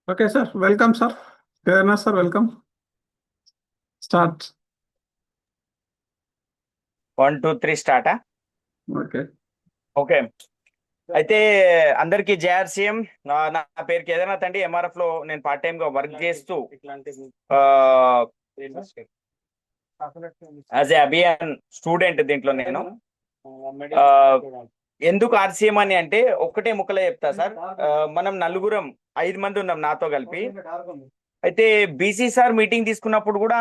Okay, sir. Welcome, sir. Fairness, sir. Welcome. Start. 1 2 3 స్టార్టా. Okay. Okay, అయితే అందరికి JRCM. నా పేరు కేదార్నాథ్ అండి. ఎంఆర్ఎఫ్ లో నేను పార్ట్ టైం గా వర్క్ చేస్తూ యాజ్ ఏ అభియాన్ స్టూడెంట్ దీంట్లో నేను. ఆ, ఎందుకు ఆర్సీఎం అని అంటే ఒక్కటే ముక్కలో చెప్తా సార్. మనం నలుగురం 5 మంది ఉన్నాం నాతో కలిపి. అయితే బీసీ సార్ మీటింగ్ తీసుకున్నప్పుడు కూడా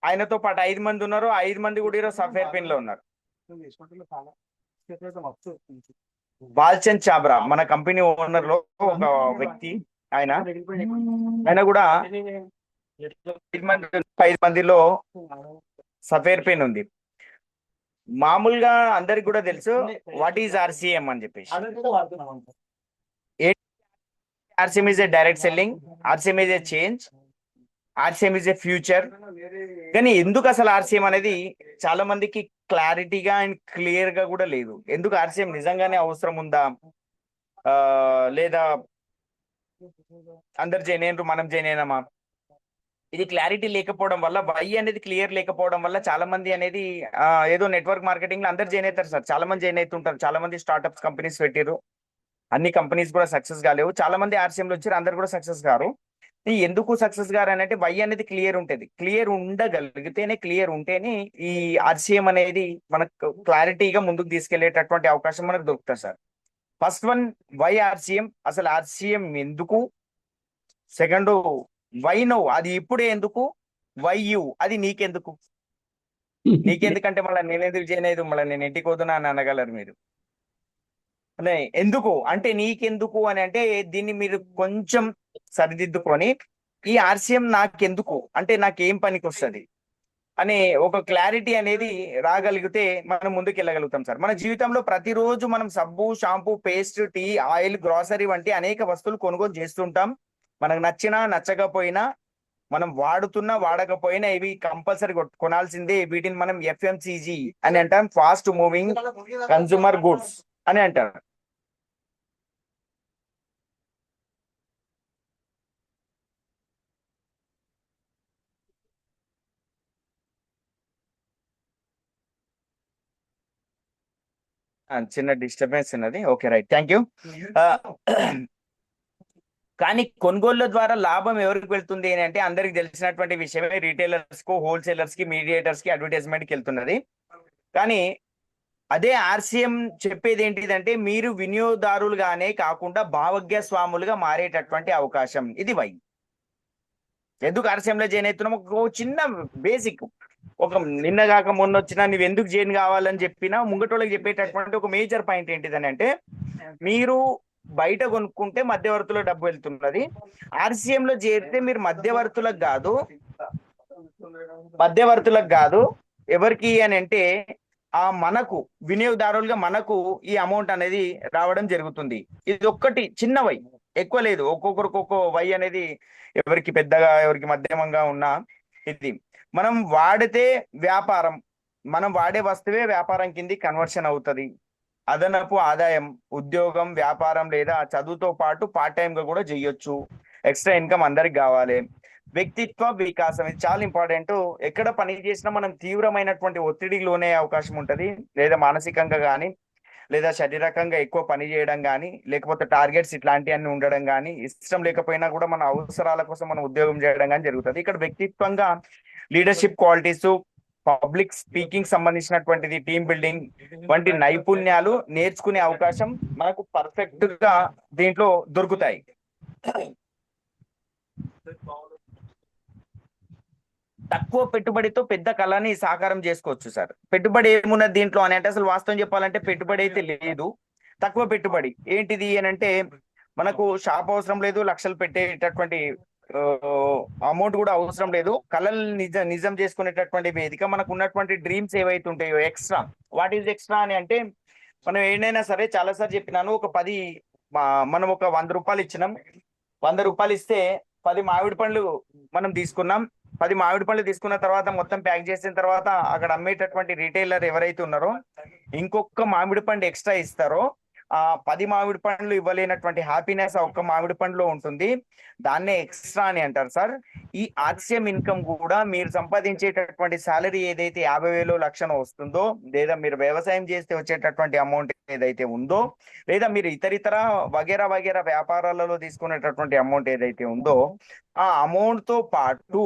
ఆయనతో పాటు 5 మంది ఉన్నారు. 5 మంది కూడా ఈరోజు సాఫ్ట్వేర్ పిన్ లో ఉన్నారు. బాల్చంద్ చాబ్రా మన కంపెనీ ఓనర్ లో ఒక వ్యక్తి. ఆయన ఆయన కూడా 5 మందిలో సఫేర్ పెన్ ఉంది. మామూలుగా అందరికి కూడా తెలుసు వాట్ ఈజ్ ఆర్సీఎం అని చెప్పేసి. RCM is a direct selling, RCM is a change, RCM is a future. కానీ ఎందుకు అసలు ఆర్సీఎం అనేది చాలా మందికి క్లారిటీగా అండ్ క్లియర్ గా కూడా లేదు. ఎందుకు ఆర్సీఎం నిజంగానే అవసరం ఉందా, లేదా అందరు చేయలేరు మనం చేయలేమా, ఇది క్లారిటీ లేకపోవడం వల్ల, వై అనేది క్లియర్ లేకపోవడం వల్ల చాలా మంది అనేది ఏదో నెట్వర్క్ మార్కెటింగ్ లో అందరు జాయిన్ అవుతారు సార్. చాలా మంది జాయిన్ అవుతుంటారు. చాలా మంది స్టార్ట్అప్స్ కంపెనీస్ పెట్టారు. అన్ని కంపెనీస్ కూడా సక్సెస్ కాలేవు. చాలా మంది ఆర్సీఎం లో వచ్చారు, అందరు కూడా సక్సెస్ గారు. ఎందుకు సక్సెస్ గారు అని అంటే వై అనేది క్లియర్ ఉంటుంది. క్లియర్ ఉండగలిగితేనే, క్లియర్ ఉంటేనే ఈ ఆర్సీఎం అనేది మనకు క్లారిటీగా ముందుకు తీసుకెళ్లేటటువంటి అవకాశం మనకు దొరుకుతుంది sir. First one, why RCM, అసలు ఆర్సీఎం ఎందుకు. సెకండ్, వై నో, అది ఇప్పుడే ఎందుకు. వై యు, అది నీకెందుకు. నీకెందుకంటే మళ్ళీ నేను ఎందుకు చేయలేదు, మళ్ళీ నేను ఇంటికి వద్దునా అని అనగలరు మీరు. అదే ఎందుకు అంటే నీకెందుకు అని అంటే దీన్ని మీరు కొంచెం సరిదిద్దుకొని ఈ ఆర్సీఎం నాకెందుకు అంటే నాకేం పనికి వస్తుంది అనే ఒక క్లారిటీ అనేది రాగలిగితే మనం ముందుకు వెళ్ళగలుగుతాం సార్. మన జీవితంలో ప్రతిరోజు మనం సబ్బు, shampoo, paste, tea, oil, grocery వంటి అనేక వస్తువులు కొనుగోలు చేస్తుంటాం. మనకు నచ్చినా నచ్చకపోయినా, మనం వాడుతున్నా వాడకపోయినా ఇవి కంపల్సరీ కొనాల్సిందే. వీటిని మనం ఎఫ్ఎంసీజీ అని అంటాం, ఫాస్ట్ మూవింగ్ కన్స్యూమర్ గుడ్స్ అని అంటారు. చిన్న డిస్టర్బెన్స్ ఉన్నది. Okay, right, thank you. కానీ కొనుగోళ్ల ద్వారా లాభం ఎవరికి వెళ్తుంది అని అంటే అందరికి తెలిసినటువంటి విషయమే. రీటైలర్స్ కు, హోల్సేలర్స్ కి, మీడియేటర్స్ కి, అడ్వర్టైజ్మెంట్ కి వెళ్తున్నది. కానీ అదే ఆర్సీఎం చెప్పేది ఏంటిదంటే మీరు వినియోగదారులుగానే కాకుండా భావజ్ఞస్వాములుగా మారేటటువంటి అవకాశం. ఇది వై. ఎందుకు ఆర్సీఎం లో జాయిన్ అవుతున్నాం, ఒక చిన్న బేసిక్, ఒక నిన్న కాక మొన్న వచ్చినా నువ్వు ఎందుకు జాయిన్ కావాలని చెప్పినా ముంగటోళ్ళకి చెప్పేటటువంటి ఒక మేజర్ పాయింట్ ఏంటిదని అంటే, మీరు బయట కొనుక్కుంటే మధ్యవర్తులకు డబ్బు వెళ్తున్నది. ఆర్సీఎం లో చేరితే మీరు మధ్యవర్తులకు కాదు, ఎవరికి అని అంటే మనకు వినియోగదారులుగా మనకు ఈ అమౌంట్ అనేది రావడం జరుగుతుంది. ఇది ఒక్కటి చిన్న వై, ఎక్కువ లేదు. ఒక్కొక్కరికి ఒక్కో వై అనేది ఎవరికి పెద్దగా, ఎవరికి మధ్యమంగా ఉన్నా ఇది మనం వాడితే వ్యాపారం, మనం వాడే వస్తువే వ్యాపారం కింది కన్వర్షన్ అవుతుంది. అదనపు ఆదాయం, ఉద్యోగం, వ్యాపారం లేదా చదువుతో పాటు పార్ట్ టైం గా కూడా చేయొచ్చు. ఎక్స్ట్రా ఇన్కమ్ అందరికి కావాలి. వ్యక్తిత్వ వికాసం, ఇది చాలా ఇంపార్టెంట్. ఎక్కడ పని చేసినా మనం తీవ్రమైనటువంటి ఒత్తిడికి లోనే అవకాశం ఉంటుంది. లేదా మానసికంగా కానీ, లేదా శారీరకంగా ఎక్కువ పని చేయడం కానీ, లేకపోతే టార్గెట్స్ ఇట్లాంటివన్నీ ఉండడం కానీ, ఇష్టం లేకపోయినా కూడా మన అవసరాల కోసం మనం ఉద్యోగం చేయడం కానీ జరుగుతుంది. ఇక్కడ వ్యక్తిత్వంగా లీడర్షిప్ క్వాలిటీస్, పబ్లిక్ స్పీకింగ్ సంబంధించినటువంటిది, టీమ్ బిల్డింగ్ వంటి నైపుణ్యాలు నేర్చుకునే అవకాశం మనకు పర్ఫెక్ట్ గా దీంట్లో దొరుకుతాయి. తక్కువ పెట్టుబడితో పెద్ద కళని సాకారం చేసుకోవచ్చు సార్. పెట్టుబడి ఏమున్నది దీంట్లో అని అంటే, అసలు వాస్తవం చెప్పాలంటే పెట్టుబడి అయితే లేదు. తక్కువ పెట్టుబడి ఏంటిది అని అంటే, మనకు షాప్ అవసరం లేదు, లక్షలు పెట్టేటటువంటి అమౌంట్ కూడా అవసరం లేదు. కళలు నిజం చేసుకునేటటువంటి వేదిక. మనకు ఉన్నటువంటి డ్రీమ్స్ ఏవైతే ఉంటాయో ఎక్స్ట్రా, వాట్ ఈజ్ ఎక్స్ట్రా అని అంటే, మనం ఏదైనా సరే చాలాసార్లు చెప్పినాను, మనం ఒక 100 రూపాయలు ఇచ్చినాం. 100 రూపాయలు ఇస్తే 10 మామిడి పండ్లు మనం తీసుకున్నాం. 10 మామిడి పండ్లు తీసుకున్న తర్వాత మొత్తం ప్యాక్ చేసిన తర్వాత అక్కడ అమ్మేటటువంటి రీటైలర్ ఎవరైతే ఉన్నారో ఇంకొక మామిడి పండు ఎక్స్ట్రా ఇస్తారో ఆ 10 మామిడి పండ్లు ఇవ్వలేనటువంటి హ్యాపీనెస్ ఆ ఒక్క మామిడి పండులో ఉంటుంది. దాన్నే ఎక్స్ట్రా అని అంటారు సార్. ఈ ఆర్సిఎం ఇన్కమ్ కూడా మీరు సంపాదించేటటువంటి సాలరీ ఏదైతే 50,000 లక్షను వస్తుందో, లేదా మీరు వ్యవసాయం చేస్తే వచ్చేటటువంటి అమౌంట్ ఏదైతే ఉందో, లేదా మీరు ఇతరితర వగేరా వగేరా వ్యాపారాలలో తీసుకునేటటువంటి అమౌంట్ ఏదైతే ఉందో, ఆ అమౌంట్ తో పాటు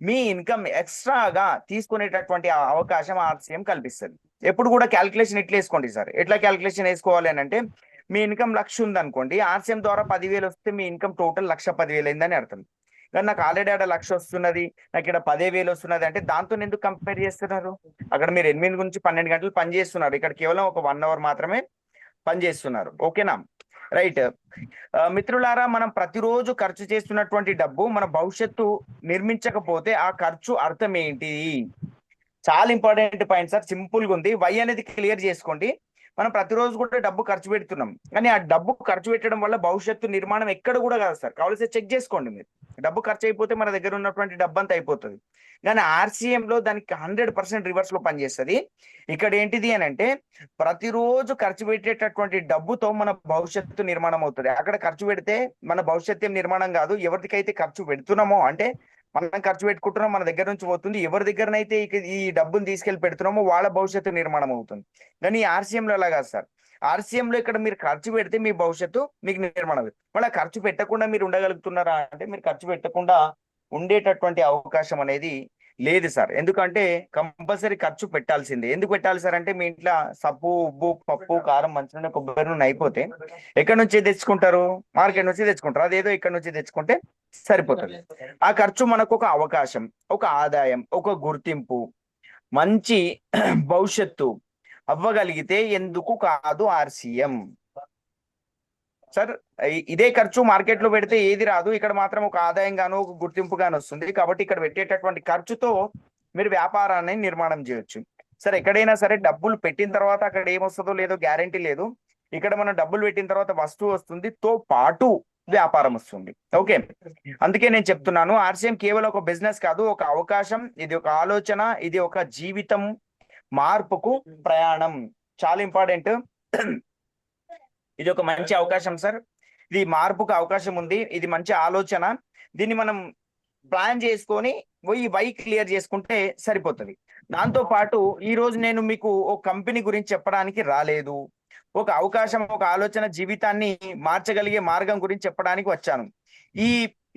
మీ ఇన్కమ్ ఎక్స్ట్రాగా తీసుకునేటటువంటి అవకాశం ఆర్సిఎం కల్పిస్తుంది. ఎప్పుడు కూడా క్యాల్కులేషన్ ఇట్లా వేసుకోండి సార్. ఎట్లా క్యాల్కులేషన్ వేసుకోవాలి అని అంటే, మీ ఇన్కమ్ 1,00,000 ఉంది అనుకోండి, ఆర్సిఎం ద్వారా 10,000 వస్తే మీ ఇన్కమ్ టోటల్ 1,10,000 అయిందని అర్థం. కానీ నాకు ఆల్రెడీ ఆడ 1,00,000 వస్తున్నది, నాకు ఇక్కడ 10,000 వస్తున్నది అంటే దాంతో ఎందుకు కంపేర్ చేస్తున్నారు? అక్కడ మీరు 8 నుంచి 12 గంటలు పని చేస్తున్నారు, ఇక్కడ కేవలం ఒక 1 అవర్ మాత్రమే పని చేస్తున్నారు. ఓకేనా? రైట్. మిత్రులారా, మనం ప్రతిరోజు ఖర్చు చేస్తున్నటువంటి డబ్బు మన భవిష్యత్తు నిర్మించకపోతే ఆ ఖర్చు అర్థం ఏంటి? చాలా ఇంపార్టెంట్ పాయింట్ సార్. సింపుల్ గా ఉంది. వై అనేది క్లియర్ చేసుకోండి. మనం ప్రతిరోజు కూడా డబ్బు ఖర్చు పెడుతున్నాం, కానీ ఆ డబ్బు ఖర్చు పెట్టడం వల్ల భవిష్యత్తు నిర్మాణం ఎక్కడ కూడా కాదు సార్. కావాల్సి చెక్ చేసుకోండి మీరు. డబ్బు ఖర్చు అయిపోతే మన దగ్గర ఉన్నటువంటి డబ్బు అంతా అయిపోతుంది. కానీ ఆర్సీఎం లో దానికి 100% రివర్స్ లో పనిచేస్తుంది. ఇక్కడ ఏంటిది అని అంటే, ప్రతిరోజు ఖర్చు పెట్టేటటువంటి డబ్బుతో మన భవిష్యత్తు నిర్మాణం అవుతుంది. అక్కడ ఖర్చు పెడితే మన భవిష్యత్తు ఏం నిర్మాణం కాదు. ఎవరికైతే ఖర్చు పెడుతున్నామో, అంటే మనం ఖర్చు పెట్టుకుంటున్నాం, మన దగ్గర నుంచి పోతుంది. ఎవరి దగ్గరనైతే ఈ డబ్బుని తీసుకెళ్లి పెడుతున్నామో వాళ్ళ భవిష్యత్తు నిర్మాణం అవుతుంది. కానీ ఈ ఆర్సీఎం లో అలా కాదు సార్. ఆర్సీఎం లో ఇక్కడ మీరు ఖర్చు పెడితే మీ భవిష్యత్తు మీకు నిర్మాణం అవుతుంది. మళ్ళీ ఖర్చు పెట్టకుండా మీరు ఉండగలుగుతున్నారా అంటే, మీరు ఖర్చు పెట్టకుండా ఉండేటటువంటి అవకాశం అనేది లేదు సార్. ఎందుకంటే కంపల్సరీ ఖర్చు పెట్టాల్సిందే. ఎందుకు పెట్టాలి సార్ అంటే, మీ ఇంట్లో సబ్బు, ఉప్పు, పప్పు, కారం, మంచినూనె, కొబ్బరి నూనె అయిపోతే ఎక్కడి నుంచి తెచ్చుకుంటారు? మార్కెట్ నుంచి తెచ్చుకుంటారు. అదేదో ఇక్కడ నుంచి తెచ్చుకుంటే సరిపోతుంది. ఆ ఖర్చు మనకు ఒక అవకాశం, ఒక ఆదాయం, ఒక గుర్తింపు, మంచి భవిష్యత్తు అవ్వగలిగితే ఎందుకు కాదు ఆర్సీఎం సార్? ఇదే ఖర్చు మార్కెట్ లో పెడితే ఏది రాదు. ఇక్కడ మాత్రం ఒక ఆదాయం గాను, ఒక గుర్తింపు గాను వస్తుంది. కాబట్టి ఇక్కడ పెట్టేటటువంటి ఖర్చుతో మీరు వ్యాపారాన్ని నిర్మాణం చేయొచ్చు. సరే, ఎక్కడైనా సరే డబ్బులు పెట్టిన తర్వాత అక్కడ ఏమొస్తుందో లేదో గ్యారంటీ లేదు. ఇక్కడ మనం డబ్బులు పెట్టిన తర్వాత వస్తువు వస్తుంది, తో పాటు వ్యాపారం వస్తుంది. ఓకే, అందుకే నేను చెప్తున్నాను, ఆర్సీఎం కేవలం ఒక బిజినెస్ కాదు, ఒక అవకాశం. ఇది ఒక ఆలోచన, ఇది ఒక జీవితం మార్పుకు ప్రయాణం. చాలా ఇంపార్టెంట్. ఇది ఒక మంచి అవకాశం సార్. ఇది మార్పుకు అవకాశం ఉంది. ఇది మంచి ఆలోచన. దీన్ని మనం ప్లాన్ చేసుకొని వై క్లియర్ చేసుకుంటే సరిపోతుంది. దాంతో పాటు ఈ రోజు నేను మీకు ఒక కంపెనీ గురించి చెప్పడానికి రాలేదు. ఒక అవకాశం, ఒక ఆలోచన, జీవితాన్ని మార్చగలిగే మార్గం గురించి చెప్పడానికి వచ్చాను. ఈ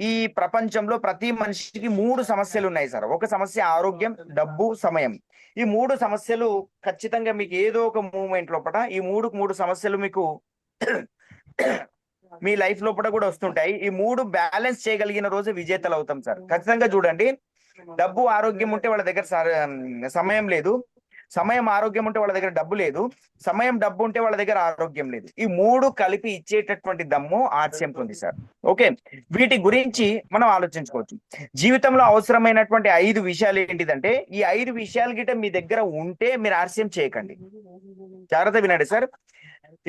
ఈ ప్రపంచంలో ప్రతి మనిషికి 3 సమస్యలు ఉన్నాయి సార్. ఒక సమస్య ఆరోగ్యం, డబ్బు, సమయం. ఈ 3 సమస్యలు ఖచ్చితంగా మీకు ఏదో ఒక మూమెంట్ లోపల ఈ 3 సమస్యలు మీకు మీ లైఫ్ లోపల కూడా వస్తుంటాయి. ఈ 3 బ్యాలెన్స్ చేయగలిగిన రోజు విజేతలు అవుతాం సార్. ఖచ్చితంగా చూడండి, డబ్బు ఆరోగ్యం ఉంటే వాళ్ళ దగ్గర సమయం లేదు, సమయం ఆరోగ్యం ఉంటే వాళ్ళ దగ్గర డబ్బు లేదు, సమయం డబ్బు ఉంటే వాళ్ళ దగ్గర ఆరోగ్యం లేదు. ఈ 3 కలిపి ఇచ్చేటటువంటి దమ్ము ఆర్సీఎం ఉంది సార్. ఓకే, వీటి గురించి మనం ఆలోచించుకోవచ్చు. జీవితంలో అవసరమైనటువంటి 5 విషయాలు ఏంటిదంటే, ఈ 5 విషయాలు గిట్ట మీ దగ్గర ఉంటే మీరు ఆర్సీఎం చేయకండి. జాగ్రత్త వినండి సార్.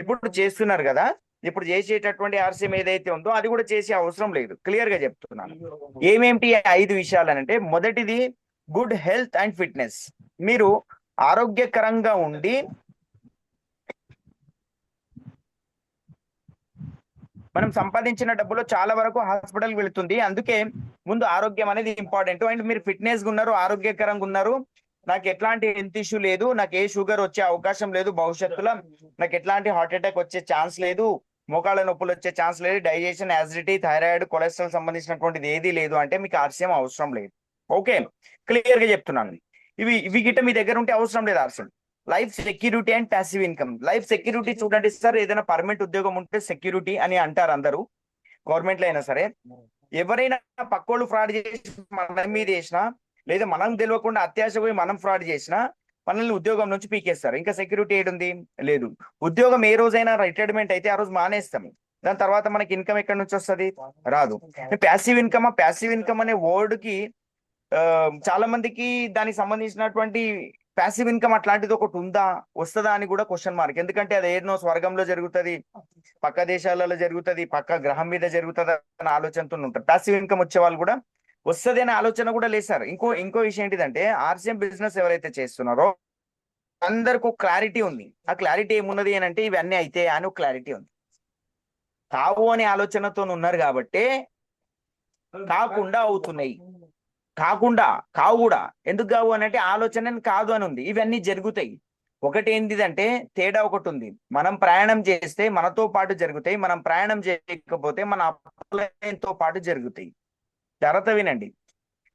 ఇప్పుడు చేస్తున్నారు కదా, ఇప్పుడు చేసేటటువంటి ఆర్సీఎం ఏదైతే ఉందో అది కూడా చేసే అవసరం లేదు. క్లియర్ గా చెప్తున్నాను. ఏమేమిటి 5 విషయాలు అని అంటే, మొదటిది గుడ్ హెల్త్ అండ్ ఫిట్నెస్. మీరు ఆరోగ్యకరంగా ఉండి మనం సంపాదించిన డబ్బులో చాలా వరకు హాస్పిటల్ వెళుతుంది. అందుకే ముందు ఆరోగ్యం అనేది ఇంపార్టెంట్. అండ్ మీరు ఫిట్నెస్ గా ఉన్నారు, ఆరోగ్యకరంగా ఉన్నారు, నాకు ఎట్లాంటి హెల్త్ ఇష్యూ లేదు, నాకు ఏ షుగర్ వచ్చే అవకాశం లేదు భవిష్యత్తులో, నాకు ఎట్లాంటి హార్ట్ అటాక్ వచ్చే ఛాన్స్ లేదు, మోకాళ్ళ నొప్పులు వచ్చే ఛాన్స్ లేదు, డైజెషన్, యాసిడిటీ, థైరాయిడ్, కొలెస్ట్రాల్ సంబంధించినటువంటిది ఏది లేదు అంటే మీకు ఆర్సీఎం అవసరం లేదు. ఓకే, క్లియర్ గా చెప్తున్నాను. ఇవి గిట్ట మీ దగ్గర ఉంటే అవసరం లేదు RCM. Life security and passive income. Life security చూడండి సార్, ఏదైనా పర్మనెంట్ ఉద్యోగం ఉంటే సెక్యూరిటీ అని అంటారు అందరూ, గవర్నమెంట్ లో అయినా సరే. ఎవరైనా పక్కోళ్ళు ఫ్రాడ్ చేసి మన మీద వేసినా, లేదా మనం తెలియకుండా అత్యాశ పోయి మనం ఫ్రాడ్ చేసినా మనల్ని ఉద్యోగం నుంచి పీకేస్తారు. ఇంకా సెక్యూరిటీ ఏడుంది? లేదు. ఉద్యోగం ఏ రోజైనా రిటైర్మెంట్ అయితే ఆ రోజు మానేస్తాం. దాని తర్వాత మనకి ఇన్కమ్ ఎక్కడి నుంచి వస్తుంది? రాదు. ప్యాసివ్ ఇన్కమ్, ప్యాసివ్ ఇన్కమ్ అనే వర్డ్ కి చాలా మందికి దానికి సంబంధించినటువంటి ప్యాసివ్ ఇన్కమ్ అట్లాంటిది ఒకటి ఉందా, వస్తుందా అని కూడా క్వశ్చన్ మార్క్. ఎందుకంటే అది ఏదో స్వర్గంలో జరుగుతుంది, పక్క దేశాలలో జరుగుతుంది, పక్క గ్రహం మీద జరుగుతుంది అనే ఆలోచనతో ఉంటారు. ప్యాసివ్ ఇన్కమ్ వచ్చే వాళ్ళు కూడా వస్తుంది అనే ఆలోచన కూడా లేదు సార్. ఇంకో విషయం ఏంటిదంటే, ఆర్సీఎం బిజినెస్ ఎవరైతే చేస్తున్నారో అందరికి ఒక క్లారిటీ ఉంది. ఆ క్లారిటీ ఏమున్నది అని అంటే ఇవన్నీ అయితే అని ఒక క్లారిటీ ఉంది. కావు అనే ఆలోచనతో ఉన్నారు కాబట్టి కాకుండా అవుతున్నాయి. కాకుండా కావు కూడా ఎందుకు కావు అని అంటే ఆలోచన కాదు అని ఉంది. ఇవన్నీ జరుగుతాయి. ఒకటి ఏంటిదంటే తేడా ఒకటి ఉంది. మనం ప్రయాణం చేస్తే మనతో పాటు జరుగుతాయి, మనం ప్రయాణం చేయకపోతే మన అప్లైన్తో పాటు జరుగుతాయి. జాగ్రత్త వినండి.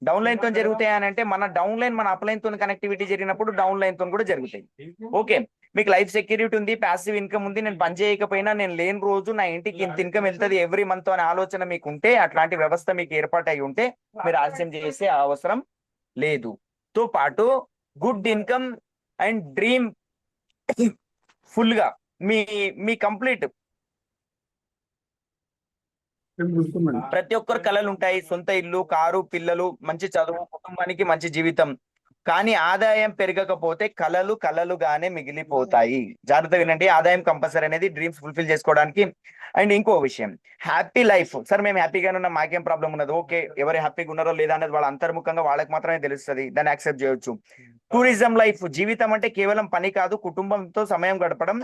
డౌన్ లైన్ తో జరుగుతాయి అని అంటే మన డౌన్ లైన్ మన అప్ లైన్ తో కనెక్టివిటీ జరిగినప్పుడు డౌన్ లైన్ తో కూడా జరుగుతాయి. ఓకే, మీకు లైఫ్ సెక్యూరిటీ ఉంది, ప్యాసివ్ ఇన్కమ్ ఉంది, నేను పని చేయకపోయినా నేను లేని రోజు నా ఇంటికి ఇంత ఇన్కమ్ వెళ్తుంది ఎవ్రీ మంత్ అనే ఆలోచన మీకు ఉంటే, అట్లాంటి వ్యవస్థ మీకు ఏర్పాటు అయి ఉంటే మీరు ఆలస్యం చేసే అవసరం లేదు. తో పాటు good income and dream full గా మీ మీ కంప్లీట్ ప్రతి ఒక్కరు కళలు ఉంటాయి. సొంత ఇల్లు, కారు, పిల్లలు, మంచి చదువు, కుటుంబానికి మంచి జీవితం. కానీ ఆదాయం పెరగకపోతే కళలు కళలుగానే మిగిలిపోతాయి. జాగ్రత్త వినండి. ఆదాయం కంపల్సరీ అనేది డ్రీమ్స్ ఫుల్ఫిల్ చేసుకోవడానికి. అండ్ ఇంకో విషయం, హ్యాపీ లైఫ్. సార్ మేము హ్యాపీగానే ఉన్నాం, మాకేం ప్రాబ్లం ఉన్నది. ఓకే, ఎవరు హ్యాపీగా ఉన్నారో లేదా అనేది వాళ్ళ అంతర్ముఖంగా వాళ్ళకి మాత్రమే తెలుస్తుంది, దాన్ని యాక్సెప్ట్ చేయొచ్చు. Tourism life. జీవితం అంటే కేవలం పని కాదు, కుటుంబంతో సమయం గడపడం,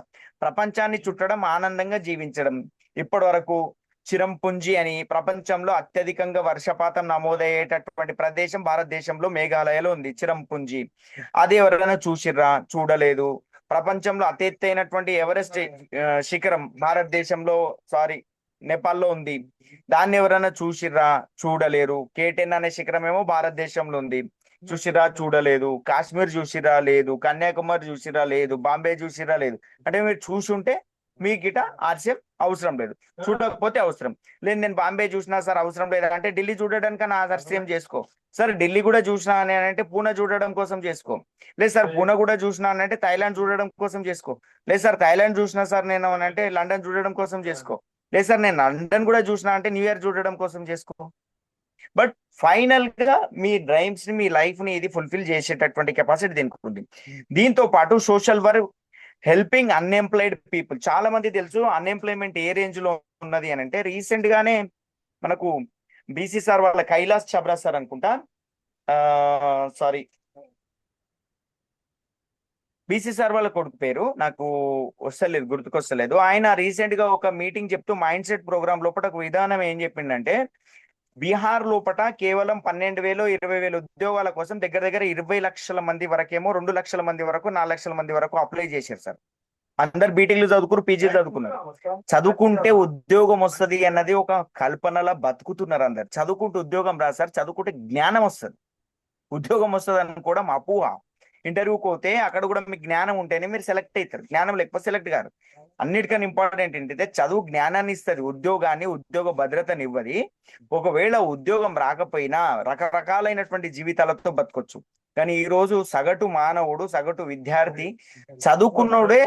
ప్రపంచాన్ని చుట్టడం, ఆనందంగా జీవించడం. ఇప్పటి వరకు చిరంపుంజి అని ప్రపంచంలో అత్యధికంగా వర్షపాతం నమోదయ్యేటటువంటి ప్రదేశం భారతదేశంలో మేఘాలయలో ఉంది, చిరంపుంజి. అది ఎవరైనా చూసిర్రా? చూడలేదు. ప్రపంచంలో అతి ఎత్తైనటువంటి ఎవరెస్ట్ శిఖరం భారతదేశంలో, సారీ, నేపాల్లో ఉంది. దాన్ని ఎవరైనా చూసిర్రా? చూడలేరు. K10 అనే శిఖరం ఏమో భారతదేశంలో ఉంది, చూసిరా? చూడలేదు. కాశ్మీర్ చూసిరా? లేదు. కన్యాకుమారి చూసిరా? లేదు. బాంబే చూసిరా? లేదు. అంటే మీరు చూసుంటే మీ గిట ఆర్సీఎం అవసరం లేదు, చూడకపోతే అవసరం లేదు. నేను బాంబే చూసినా సార్ అవసరం లేదు అంటే ఢిల్లీ చూడడానికన్నా ఆర్సీఎం చేసుకో. సార్ ఢిల్లీ కూడా చూసినా అని అంటే పూణే చూడడం కోసం చేసుకో. లేదు సార్ పూణే కూడా చూసినా అని అంటే థాయిలాండ్ చూడడం కోసం చేసుకో. లేదు సార్ థాయిలాండ్ చూసినా సార్ నేను అని అంటే లండన్ చూడడం కోసం చేసుకో. లేదు సార్ నేను లండన్ కూడా చూసినా అంటే న్యూయార్క్ చూడడం కోసం చేసుకో. బట్ ఫైనల్ గా మీ డ్రైమ్స్ ని, మీ లైఫ్ ని ఇది ఫుల్ఫిల్ చేసేటటువంటి కెపాసిటీ దీనికి ఉంది. దీంతో పాటు social work, helping unemployed people. చాలా మంది తెలుసు అన్ఎంప్లాయ్మెంట్ ఏ రేంజ్ లో ఉన్నది అని అంటే, రీసెంట్ గానే మనకు బీసీ సార్ వాళ్ళ కైలాస్ చబ్రా సార్ అనుకుంటా, సారీ, బీసీ సార్ వాళ్ళ కొడుకు పేరు నాకు వస్తలేదు, గుర్తుకొస్తలేదు. ఆయన రీసెంట్ గా ఒక మీటింగ్ చెప్తూ మైండ్ సెట్ ప్రోగ్రామ్ లోపల ఒక విధానం ఏం చెప్పిండంటే, బీహార్ లోపల కేవలం 12,000 20,000 ఉద్యోగాల కోసం దగ్గర దగ్గర 20 లక్షల మంది వరకేమో, 2 లక్షల మంది వరకు, 4 లక్షల మంది వరకు అప్లై చేశారు సార్. అందరు బీటెక్లు చదువుకున్నారు, పీజీ చదువుకున్నారు. చదువుకుంటే ఉద్యోగం వస్తుంది అన్నది ఒక కల్పనలా బతుకుతున్నారు అందరు. చదువుకుంటే ఉద్యోగం రాదు సార్, చదువుకుంటే జ్ఞానం వస్తుంది. ఉద్యోగం వస్తుంది అనుకోవడం అపోహ. ఇంటర్వ్యూకి పోతే అక్కడ కూడా మీకు జ్ఞానం ఉంటేనే మీరు సెలెక్ట్ అవుతారు, జ్ఞానం లేకపోతే సెలెక్ట్ గారు. అన్నిటికన్నా ఇంపార్టెంట్ ఏంటంటే చదువు జ్ఞానాన్ని ఇస్తుంది, ఉద్యోగాన్ని, ఉద్యోగ భద్రతని ఇవ్వది. ఒకవేళ ఉద్యోగం రాకపోయినా రకరకాలైనటువంటి జీవితాలతో బతకొచ్చు. కానీ ఈ రోజు సగటు మానవుడు, సగటు విద్యార్థి చదువుకున్నోడే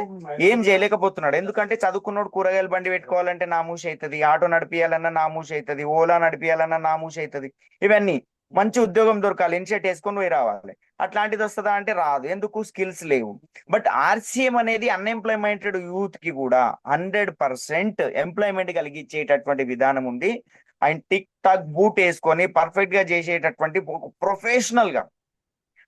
ఏం చేయలేకపోతున్నాడు. ఎందుకంటే చదువుకున్నోడు కూరగాయలు బండి పెట్టుకోవాలంటే నామూషి అవుతుంది, ఆటో నడిపియాలన్నా నామూషి అవుతుంది, ఓలా నడిపియాలన్నా నామూషి అవుతుంది. ఇవన్నీ మంచి ఉద్యోగం దొరకాలి, ఇనిషియేట్ వేసుకొని పోయి రావాలి. అట్లాంటిది వస్తుందా అంటే రాదు, ఎందుకు? స్కిల్స్ లేవు. బట్ ఆర్సీఎం అనేది అన్ఎంప్లాయ్మెంటెడ్ యూత్ కి కూడా 100% ఎంప్లాయ్మెంట్ కలిగించేటటువంటి విధానం ఉంది. అండ్ టిక్ టాక్ బూట్ వేసుకొని పర్ఫెక్ట్ గా చేసేటటువంటి ప్రొఫెషనల్ గా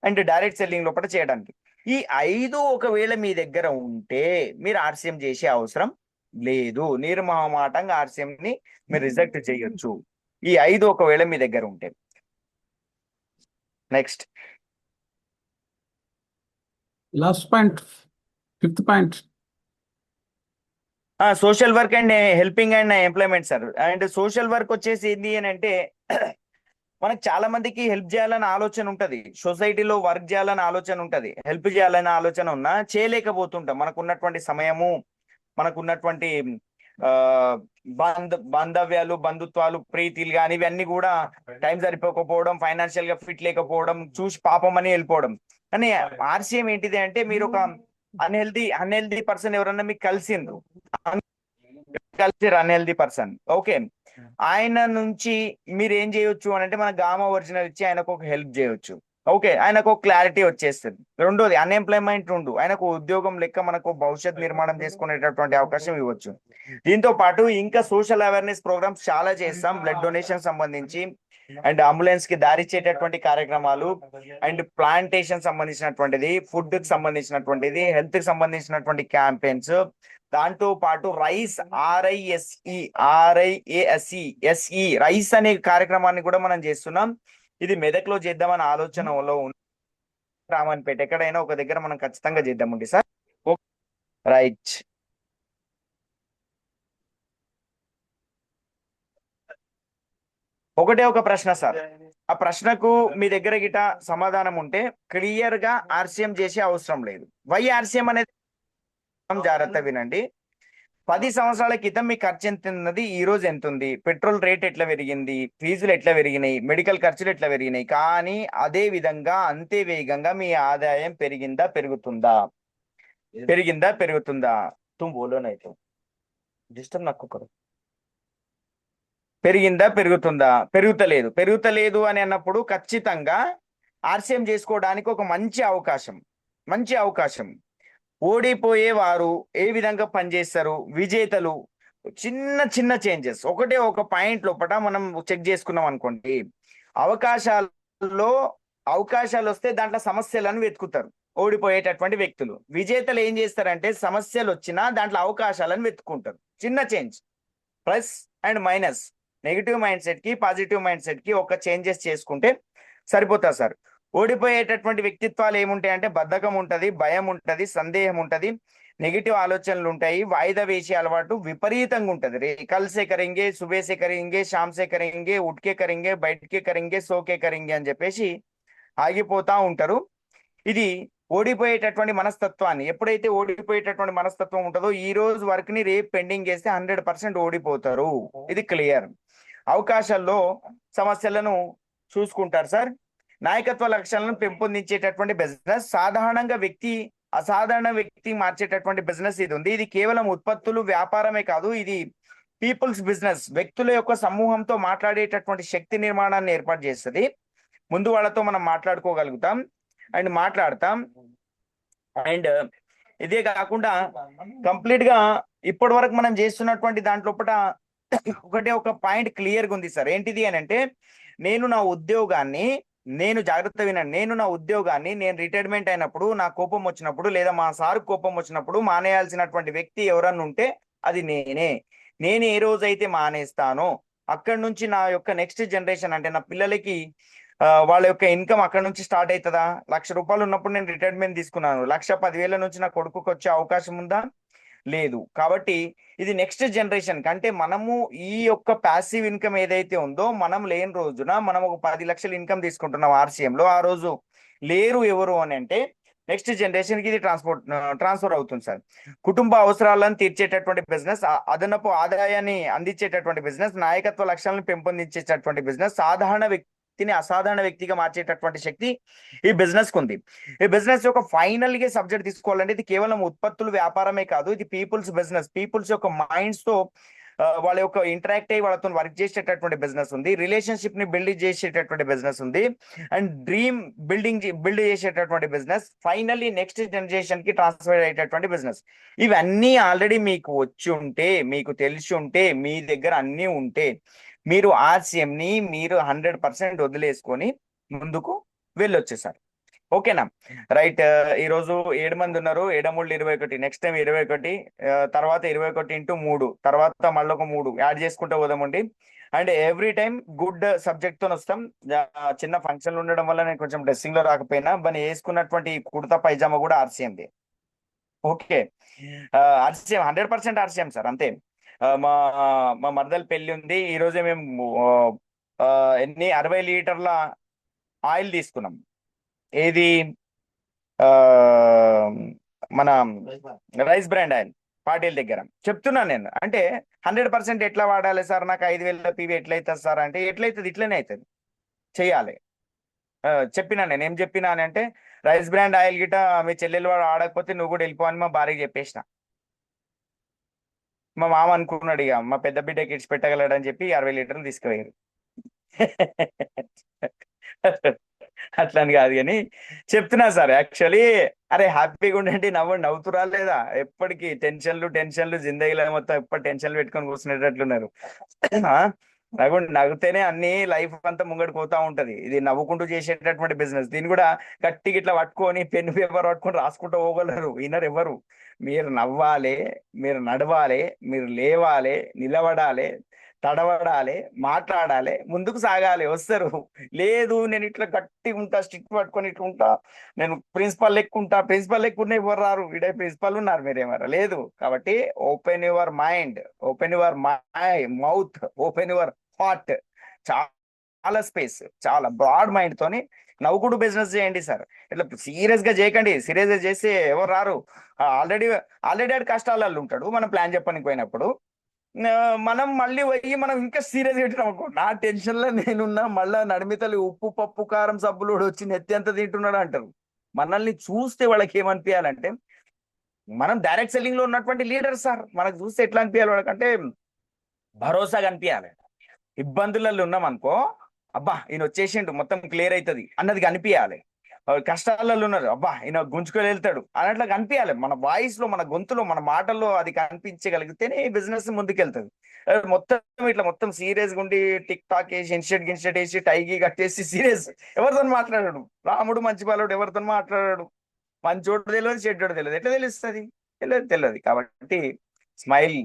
అండ్ డైరెక్ట్ సెల్లింగ్ లోపల చేయడానికి. ఈ 5 ఒకవేళ మీ దగ్గర ఉంటే మీరు ఆర్సీఎం చేసే అవసరం లేదు. నిర్మమాటంగా ఆర్సీఎం ని మీరు రిజెక్ట్ చేయొచ్చు, ఈ 5 ఒకవేళ మీ దగ్గర ఉంటే. Next last point, fifth point, social work and helping and employment sir. And social work వచ్చేసి ఏంటి అని అంటే, మనకు చాలా మందికి హెల్ప్ చేయాలని ఆలోచన ఉంటది, సొసైటీలో వర్క్ చేయాలని ఆలోచన ఉంటది, హెల్ప్ చేయాలని ఆలోచన ఉన్నా చేయలేకపోతుంటాం. మనకున్నటువంటి సమయము, మనకున్నటువంటి ఆ బాంధవ్యాలు, బంధుత్వాలు, ప్రీతిలు కానీ ఇవన్నీ కూడా టైం సరిపోకపోవడం, ఫైనాన్షియల్ గా ఫిట్ లేకపోవడం, చూసి పాపం అని వెళ్ళిపోవడం. కానీ ఆర్సీఎం ఏంటిది అంటే, మీరు ఒక అన్హెల్దీ పర్సన్ ఎవరన్నా మీకు కలిసిండ్రు, అన్హెల్దీ పర్సన్, ఓకే, ఆయన నుంచి మీరు ఏం చేయొచ్చు అని అంటే, మన గామా ఒరిజినల్ ఇచ్చి ఆయనకు ఒక హెల్ప్ చేయొచ్చు. ఓకే, ఆయనకు ఒక క్లారిటీ వచ్చేస్తుంది. రెండోది అన్ఎంప్లాయ్మెంట్ ఆయనకు ఉద్యోగం లెక్క మనకు భవిష్యత్ నిర్మాణం చేసుకునేటటువంటి అవకాశం ఇవ్వచ్చు. దీంతో పాటు ఇంకా సోషల్ అవేర్నెస్ ప్రోగ్రామ్స్ చాలా చేస్తాం. బ్లడ్ డొనేషన్ సంబంధించి, అండ్ అంబులెన్స్ కి దారిచ్చేటటువంటి కార్యక్రమాలు, అండ్ ప్లాంటేషన్ సంబంధించినటువంటిది, ఫుడ్ కి సంబంధించినటువంటిది, హెల్త్ కి సంబంధించినటువంటి క్యాంపెయిన్స్, దాంతో పాటు రైస్, RISE రైస్ అనే కార్యక్రమాన్ని కూడా మనం చేస్తున్నాం. ఇది మెదక్లో చేద్దామని ఆలోచనలో ఉంది. రామన్పేట ఎక్కడైనా ఒక దగ్గర మనం ఖచ్చితంగా చేద్దామండి సార్. రైట్. ఒకటే ఒక ప్రశ్న సార్. ఆ ప్రశ్నకు మీ దగ్గర గిట సమాధానం ఉంటే క్లియర్ గా ఆర్సీఎం చేసే అవసరం లేదు. వై ఆర్సీఎం అనేది జాగ్రత్త వినండి. 10 సంవత్సరాల క్రితం మీ ఖర్చు ఎంత ఉన్నది, ఈ రోజు ఎంత ఉంది, పెట్రోల్ రేట్ ఎట్లా పెరిగింది, ఫీజులు ఎట్లా పెరిగినాయి, మెడికల్ ఖర్చులు ఎట్లా పెరిగినాయి, కానీ అదే విధంగా అంతే వేగంగా మీ ఆదాయం పెరిగిందా పెరుగుతుందా? పెరిగిందా పెరుగుతుందా? తుమ్ బోలో నై తుమ్ డిస్టర్బ్ నాకు కరో. పెరిగిందా పెరుగుతుందా? పెరుగుతలేదు. పెరుగుతలేదు అని అన్నప్పుడు ఖచ్చితంగా ఆర్సీఎం చేసుకోవడానికి ఒక మంచి అవకాశం. ఓడిపోయే వారు ఏ విధంగా పనిచేస్తారు, విజేతలు చిన్న చిన్న చేంజెస్ ఒకటే ఒక పాయింట్ లోపల మనం చెక్ చేసుకున్నాం అనుకోండి. అవకాశాల్లో అవకాశాలు వస్తే దాంట్లో సమస్యలను వెతుకుతారు ఓడిపోయేటటువంటి వ్యక్తులు. విజేతలు ఏం చేస్తారంటే సమస్యలు వచ్చినా దాంట్లో అవకాశాలను వెతుకుంటారు. చిన్న change, plus and minus, negative mind set కి పాజిటివ్ మైండ్ సెట్ కి ఒక చేంజెస్ చేసుకుంటే సరిపోతుంది సార్. ఓడిపోయేటటువంటి వ్యక్తిత్వాలు ఏముంటాయి అంటే బద్ధకం ఉంటది, భయం ఉంటది, సందేహం ఉంటది, నెగిటివ్ ఆలోచనలు ఉంటాయి, వాయిదా వేసే అలవాటు విపరీతంగా ఉంటది. రే కల్ సే కరెంగే, సుబే సే కరెంగే, షామ్ సే కరెంగే, ఉట్కే కరెంగే, బయటకే కరెంగే, సోకే కరెంగే అని చెప్పేసి ఆగిపోతా ఉంటారు. ఇది ఓడిపోయేటటువంటి మనస్తత్వాన్ని, ఎప్పుడైతే ఓడిపోయేటటువంటి మనస్తత్వం ఉంటుందో ఈ రోజు వర్క్ ని రేపు పెండింగ్ చేస్తే 100% ఓడిపోతారు. ఇది క్లియర్. అవకాశాల్లో సమస్యలను చూసుకుంటారు సార్. నాయకత్వ లక్షణాలను పెంపొందించేటటువంటి బిజినెస్, సాధారణంగా అసాధారణ వ్యక్తి మార్చేటటువంటి బిజినెస్ ఇది ఉంది. ఇది కేవలం ఉత్పత్తులు వ్యాపారమే కాదు, ఇది పీపుల్స్ బిజినెస్. వ్యక్తుల యొక్క సమూహంతో మాట్లాడేటటువంటి శక్తి నిర్మాణాన్ని ఏర్పాటు చేస్తుంది. ముందు వాళ్ళతో మనం మాట్లాడుకోగలుగుతాం అండ్ మాట్లాడతాం. అండ్ ఇదే కాకుండా కంప్లీట్ గా ఇప్పటి వరకు మనం చేస్తున్నటువంటి దాంట్లోపట ఒకటే ఒక పాయింట్ క్లియర్ గా ఉంది సార్. ఏంటిది అని అంటే, నేను నా ఉద్యోగాన్ని నేను రిటైర్మెంట్ అయినప్పుడు, నా కోపం వచ్చినప్పుడు, లేదా మా సార్ కోపం వచ్చినప్పుడు మానేయాల్సినటువంటి వ్యక్తి ఎవరన్నా ఉంటే అది నేను ఏ రోజైతే మానేస్తానో అక్కడి నుంచి నా యొక్క నెక్స్ట్ జనరేషన్ అంటే నా పిల్లలకి వాళ్ళ యొక్క ఇన్కమ్ అక్కడ నుంచి స్టార్ట్ అవుతుందా? ₹1,00,000 ఉన్నప్పుడు నేను రిటైర్మెంట్ తీసుకున్నాను, 1,10,000 నుంచి నా కొడుకుకి వచ్చే అవకాశం ఉందా? లేదు. కాబట్టి ఇది నెక్స్ట్ జనరేషన్ కంటే మనము ఈ యొక్క ప్యాసివ్ ఇన్కమ్ ఏదైతే ఉందో మనం లేని రోజున మనం ఒక 10 లక్షలు ఇన్కమ్ తీసుకుంటున్నాం ఆర్సీఎం లో, ఆ రోజు లేరు ఎవరు అని అంటే నెక్స్ట్ జనరేషన్ కి ఇది ట్రాన్స్ఫర్ అవుతుంది సార్. కుటుంబ అవసరాలను తీర్చేటటువంటి బిజినెస్, అదనపు ఆదాయాన్ని అందించేటటువంటి బిజినెస్, నాయకత్వ లక్ష్యాలను పెంపొందించేటటువంటి బిజినెస్, సాధారణ వ్యక్తిని అసాధారణ వ్యక్తిగా మార్చేటటువంటి శక్తి ఈ బిజినెస్ కు ఉంది. ఈ బిజినెస్ యొక్క ఫైనల్ గా సబ్జెక్ట్ తీసుకోవాలంటే ఇది కేవలం ఉత్పత్తులు వ్యాపారమే కాదు, ఇది పీపుల్స్ బిజినెస్. పీపుల్స్ యొక్క మైండ్స్ తో వాళ్ళ యొక్క ఇంటరాక్ట్ అయ్యి వాళ్ళతో వర్క్ చేసేటటువంటి బిజినెస్ ఉంది, రిలేషన్షిప్ ని బిల్డ్ చేసేటటువంటి బిజినెస్ ఉంది, అండ్ డ్రీమ్ బిల్డ్ చేసేటటువంటి బిజినెస్, ఫైనల్లీ నెక్స్ట్ జనరేషన్ కి ట్రాన్స్ఫర్ అయ్యేటటువంటి బిజినెస్. ఇవన్నీ ఆల్రెడీ మీకు వచ్చి ఉంటే, మీకు తెలిసి ఉంటే, మీ దగ్గర అన్నీ ఉంటే మీరు ఆర్సీఎం ని మీరు 100% వదిలేసుకొని ముందుకు వెళ్ళొచ్చేసారు. ఓకేనా? రైట్. ఈ రోజు 7 మంది ఉన్నారు, 7×3 = 21, నెక్స్ట్ టైం 21, తర్వాత 21×3, తర్వాత మళ్ళీ ఒక 3 యాడ్ చేసుకుంటూ పోదామండి. And every time good subject తో వస్తాం. చిన్న ఫంక్షన్లు ఉండడం వల్ల నేను కొంచెం డ్రెస్సింగ్ లో రాకపోయినా మన వేసుకున్నటువంటి కుర్తా పైజామా కూడా ఆర్సీఎంది. ఓకే. ఆర్సీఎం 100% ఆర్సీఎం సార్, అంతే. మా మా మరదల పెళ్లి ఉంది, ఈ రోజే మేము ఎన్ని 60 లీటర్ల ఆయిల్ తీసుకున్నాం. ఏది? ఆ మన రైస్ బ్రాండ్ ఆయిల్ పాటిల్ దగ్గర. చెప్తున్నాను నేను, అంటే 100% ఎట్లా వాడాలి సార్, నాకు 5,000 పీవీ ఎట్లయితుంది సార్ అంటే, ఎట్లయితుంది? ఇట్లనే అవుతుంది, చెయ్యాలి. చెప్పినా నేను ఏం చెప్పినా అని అంటే, రైస్ బ్రాండ్ ఆయిల్ గిట మీ చెల్లెలు వాడు ఆడకపోతే నువ్వు కూడా వెళ్ళిపో అని మా భార్యకి చెప్పేసిన. మా మామ అనుకున్నాడు ఇక మా పెద్ద బిడ్డకి ఇడ్చి పెట్టగలడని చెప్పి 60 లీటర్లు తీసుకుపోయారు. అట్లా అని కాదు కానీ చెప్తున్నా సార్. యాక్చువల్లీ అరే హ్యాపీగా ఉండండి, నవ్వుతురా లేదా? ఎప్పటికీ టెన్షన్లు జిందగీలో మొత్తం ఎప్పటి టెన్షన్లు పెట్టుకొని కూర్చునేటట్లున్నారు. నవ్వుతేనే అన్ని లైఫ్ అంతా ముంగడికి పోతా ఉంటది. ఇది నవ్వుకుంటూ చేసేటటువంటి బిజినెస్. దీన్ని కూడా గట్టిగా ఇట్లా పట్టుకొని పెన్ పేపర్ పట్టుకొని రాసుకుంటూ పోగలరు, వినరు ఎవరు. మీరు నవ్వాలి, మీరు నడవాలి, మీరు లేవాలి, నిలబడాలి, తడబడాలి, మాట్లాడాలి, ముందుకు సాగాలి, వస్తారు. లేదు నేను ఇట్లా గట్టిగా ఉంటా, స్టిక్ పట్టుకొని ఇట్లా ఉంటా, నేను ప్రిన్సిపల్ లెక్కుంటా, ప్రిన్సిపల్ లెక్కున్న ఎవరు రారు. ఇడే ప్రిన్సిపల్ ఉన్నారు, మీరేమారా లేదు. కాబట్టి open your mind, open your mouth, open your heart. చాలా స్పేస్, చాలా బ్రాడ్ మైండ్ తోని నవ్వుకుంటూ బిజినెస్ చేయండి సార్. ఇట్లా సీరియస్ గా చేయకండి. సీరియస్ గా చేస్తే ఎవరు రారు. ఆల్రెడీ ఆల్రెడీ ఆడు కష్టాలలో ఉంటాడు, మనం ప్లాన్ చెప్పడానికి పోయినప్పుడు మనం మళ్ళీ పోయి మనం ఇంకా సీరియస్ పెట్టినాం అనుకో, నా టెన్షన్ లో నేనున్నా, మళ్ళా నడిమితలు ఉప్పు పప్పు కారం సబ్బులు వచ్చి నెత్తి ఎంత తింటున్నాడు అంటారు. మనల్ని చూస్తే వాళ్ళకి ఏమనిపించాలంటే, మనం డైరెక్ట్ సెల్లింగ్ లో ఉన్నటువంటి లీడర్ సార్, మనకు చూస్తే ఎట్లా అనిపించాలి వాళ్ళకంటే భరోసాగా అనిపించాలి. ఇబ్బందులలో ఉన్నాం అనుకో, అబ్బా ఈయన వచ్చేసిండు మొత్తం క్లియర్ అవుతుంది అన్నది కనిపించాలి. కష్టాలలో ఉన్నారు, అబ్బా ఈయన గుంజుకొని వెళ్తాడు అన్నట్లు కనిపించాలి. మన వాయిస్ లో, మన గొంతులో, మన మాటల్లో అది కనిపించగలిగితేనే ఈ బిజినెస్ ముందుకెళ్తుంది. మొత్తం ఇట్లా మొత్తం సీరియస్ గా ఉండి టిక్ టాక్ వేసి ఇన్షర్ట్ గిన్షర్ట్ వేసి టైకి కట్టేసి సీరియస్ ఎవరితో మాట్లాడాడు. రాముడు మంచి బాలుడు ఎవరితో మాట్లాడాడు. మంచోడు తెలియదు, చెడ్డోడు తెలియదు, ఎట్లా తెలుస్తుంది? తెలియదు. కాబట్టి స్మైల్,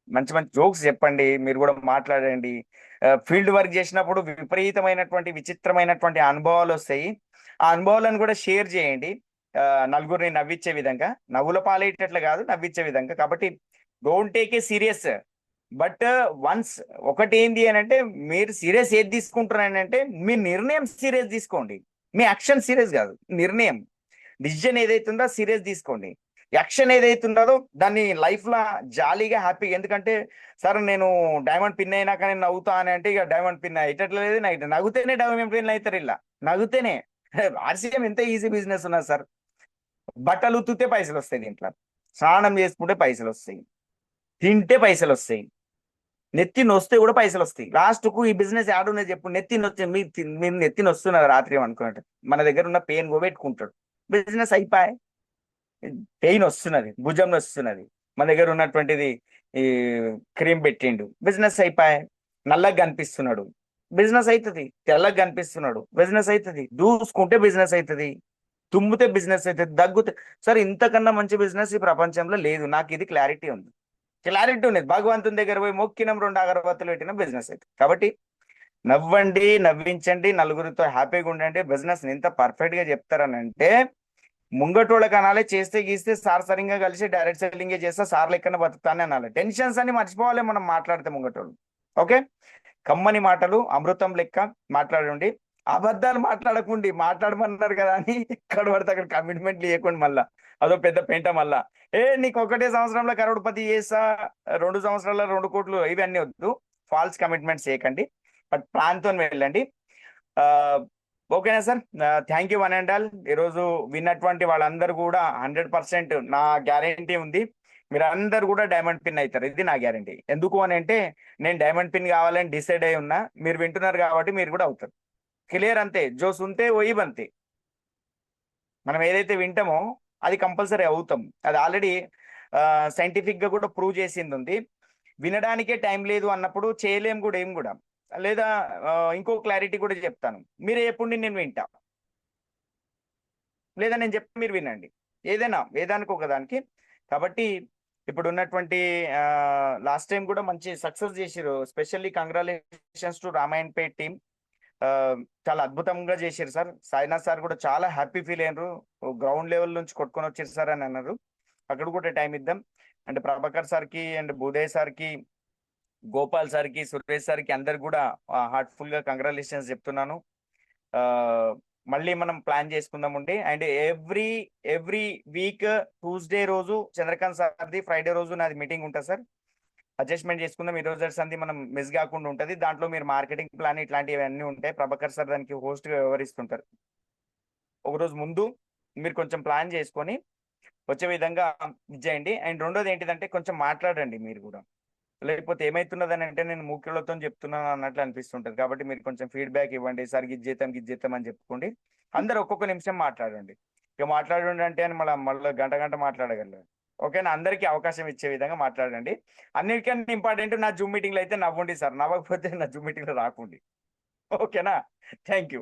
మంచి మంచి జోక్స్ చెప్పండి, మీరు కూడా మాట్లాడండి. ఫీల్డ్ వర్క్ చేసినప్పుడు విపరీతమైనటువంటి విచిత్రమైనటువంటి అనుభవాలు వస్తాయి. ఆ అనుభవాలను కూడా షేర్ చేయండి. నలుగురిని నవ్వించే విధంగా, నవ్వుల పాలయ్యేటట్లు కాదు, నవ్వించే విధంగా. కాబట్టి don't take a serious. But once ఒకటి ఏంది అని అంటే, మీరు సీరియస్ ఏది తీసుకుంటున్నారంటే మీ నిర్ణయం సీరియస్ తీసుకోండి. మీ యాక్షన్ సీరియస్ కాదు, నిర్ణయం, డిసిజన్ ఏదైతుందో సీరియస్ తీసుకోండి. యాక్షన్ ఏదైతుందో దాన్ని లైఫ్ లో జాలీగా హ్యాపీగా. ఎందుకంటే సార్ నేను డైమండ్ పిన్ అయినాక నేను నవ్వుతా అని అంటే, ఇక డైమండ్ పిన్ అయ్యేటట్లేదు. నవ్వుతేనే డైమండ్ పిన్ అవుతారు. ఇలా నవ్వుతేనే ఆర్సీఎం ఎంత ఈజీ బిజినెస్ ఉన్నది సార్. బట్టలు ఉత్తుతే పైసలు వస్తాయి, దీంట్లో స్నానం చేసుకుంటే పైసలు వస్తాయి, తింటే పైసలు వస్తాయి, నెత్తి నొస్తే కూడా పైసలు వస్తాయి. లాస్ట్ కు ఈ బిజినెస్ ఆడున్నది చెప్పు, నెత్తి నొచ్చి మీరు నెత్తి నొస్తున్నది రాత్రి అనుకున్నట్టు మన దగ్గర ఉన్న పెయిన్ గోబెట్టుకుంటాడు, బిజినెస్ అయిపోయి. పెయిన్ వస్తున్నది, భుజం వస్తున్నది, మన దగ్గర ఉన్నటువంటిది ఈ క్రీమ్ పెట్టిండు, బిజినెస్ అయిపోయి. నల్లగా కనిపిస్తున్నాడు, బిజినెస్ అవుతుంది. తెల్లగా కనిపిస్తున్నాడు, బిజినెస్ అవుతుంది. దూసుకుంటే బిజినెస్ అవుతుంది, తుమ్మితే బిజినెస్ అవుతుంది, దగ్గుతే. సార్ ఇంతకన్నా మంచి బిజినెస్ ఈ ప్రపంచంలో లేదు. నాకు ఇది క్లారిటీ ఉంది, క్లారిటీ ఉన్నది. భగవంతుని దగ్గర పోయి మొక్కినం, 2 అగరబత్తులు పెట్టిన బిజినెస్ అవుతుంది. కాబట్టి నవ్వండి, నవ్వించండి, నలుగురితో హ్యాపీగా ఉండండి. బిజినెస్ ఎంత పర్ఫెక్ట్ గా చెప్తారనంటే, ముంగటోళ్ళకి అనాలి, చేస్తే గీస్తే సార్ సరిగ్గా కలిసి డైరెక్ట్ సెల్లింగ్ చేస్తే సార్ లెక్కన బతుకుతానే అనాలి. టెన్షన్స్ అని మర్చిపోవాలి మనం మాట్లాడితే ముంగటోళ్ళు. ఓకే, కమ్మని మాటలు అమృతం లెక్క మాట్లాడండి. అబద్ధాలు మాట్లాడకండి. మాట్లాడమన్నారు కదా అని ఎక్కడ పడితే అక్కడ కమిట్మెంట్ లేకుండా మళ్ళా అదో పెద్ద పెంట. మళ్ళా నీకు ఒకటే సంవత్సరంలో కరోడ్పతి చేస్తా, 2 సంవత్సరాల్లో 2 కోట్లు, ఇవన్నీ వద్దు. ఫాల్స్ కమిట్మెంట్స్ చేయకండి, బట్ ప్లాన్ తో వెళ్ళండి. ఓకేనా sir? Thank you one and all. ఈరోజు విన్నటువంటి వాళ్ళందరూ కూడా 100% నా గ్యారంటీ ఉంది, మీరందరూ కూడా డైమండ్ పిన్ అవుతారు. ఇది నా గ్యారంటీ. ఎందుకు అని అంటే, నేను డైమండ్ పిన్ కావాలని డిసైడ్ అయి ఉన్నా, మీరు వింటున్నారు కాబట్టి మీరు కూడా అవుతారు. క్లియర్ అంతే. జో సుంతే వही బంతే. మనం ఏదైతే వింటామో అది కంపల్సరీ అవుతాం. అది ఆల్రెడీ సైంటిఫిక్ గా కూడా ప్రూవ్ చేసింది ఉంది. వినడానికే టైం లేదు అన్నప్పుడు చేయలేం కూడా, ఏం కూడా. లేదా ఇంకో క్లారిటీ కూడా చెప్తాను. మీరు ఎప్పుడు నేను వింటా, లేదా నేను చెప్తే మీరు వినండి, ఏదైనా ఏదానికి ఒకదానికి. కాబట్టి ఇప్పుడు ఉన్నటువంటి లాస్ట్ టైం కూడా మంచి సక్సెస్ చేసిరు. Specially congratulations to Ramayanpet team. చాలా అద్భుతంగా చేశారు సార్. సాయినాథ్ సార్ కూడా చాలా హ్యాపీ ఫీల్ అయినారు. గ్రౌండ్ లెవెల్ నుంచి కొట్టుకొని వచ్చారు సార్ అని అన్నారు. అక్కడ కూడా టైం ఇద్దాం. అండ్ ప్రభాకర్ సార్కి, అండ్ భూదయ్ సార్కి, గోపాల్ సార్కి, సురేష్ సార్కి, అందరు కూడా హార్ట్ఫుల్ గా కంగ్రాచులేషన్స్ చెప్తున్నాను. మళ్ళీ మనం ప్లాన్ చేసుకుందాం ఉండి. అండ్ ఎవ్రీ వీక్ ట్యూస్డే రోజు చంద్రకాంత్ సార్ది, ఫ్రైడే రోజు నాది మీటింగ్ ఉంటుంది సార్. అడ్జస్ట్మెంట్ చేసుకుందాం. ఈ రోజు సంది మనం మిస్ కాకుండా ఉంటుంది. దాంట్లో మీరు మార్కెటింగ్ ప్లాన్ ఇట్లాంటివి అన్నీ ఉంటాయి. ప్రభాకర్ సార్ దానికి హోస్ట్ గా వ్యవహరిస్తుంటారు. ఒక రోజు ముందు మీరు కొంచెం ప్లాన్ చేసుకొని వచ్చే విధంగా ఇచ్చేయండి. అండ్ రెండోది ఏంటిదంటే, కొంచెం మాట్లాడండి మీరు కూడా. లేకపోతే ఏమైతున్నదని అంటే, నేను మూకిళ్ళతో చెప్తున్నాను అన్నట్లు అనిపిస్తుంటది. కాబట్టి మీరు కొంచెం ఫీడ్బ్యాక్ ఇవ్వండి. సార్ గిజ్జేతం అని చెప్పుకోండి. అందరు ఒక్కొక్క నిమిషం మాట్లాడండి. ఇక మాట్లాడండి అంటే అని మళ్ళీ గంట మాట్లాడగలరు. ఓకేనా, అందరికీ అవకాశం ఇచ్చే విధంగా మాట్లాడండి. అన్నిటికన్నా ఇంపార్టెంట్, నా జూమ్ మీటింగ్లో అయితే నవ్వండి సార్, నవ్వకపోతే నా జూమ్ మీటింగ్లో రాకండి. ఓకేనా. Thank you.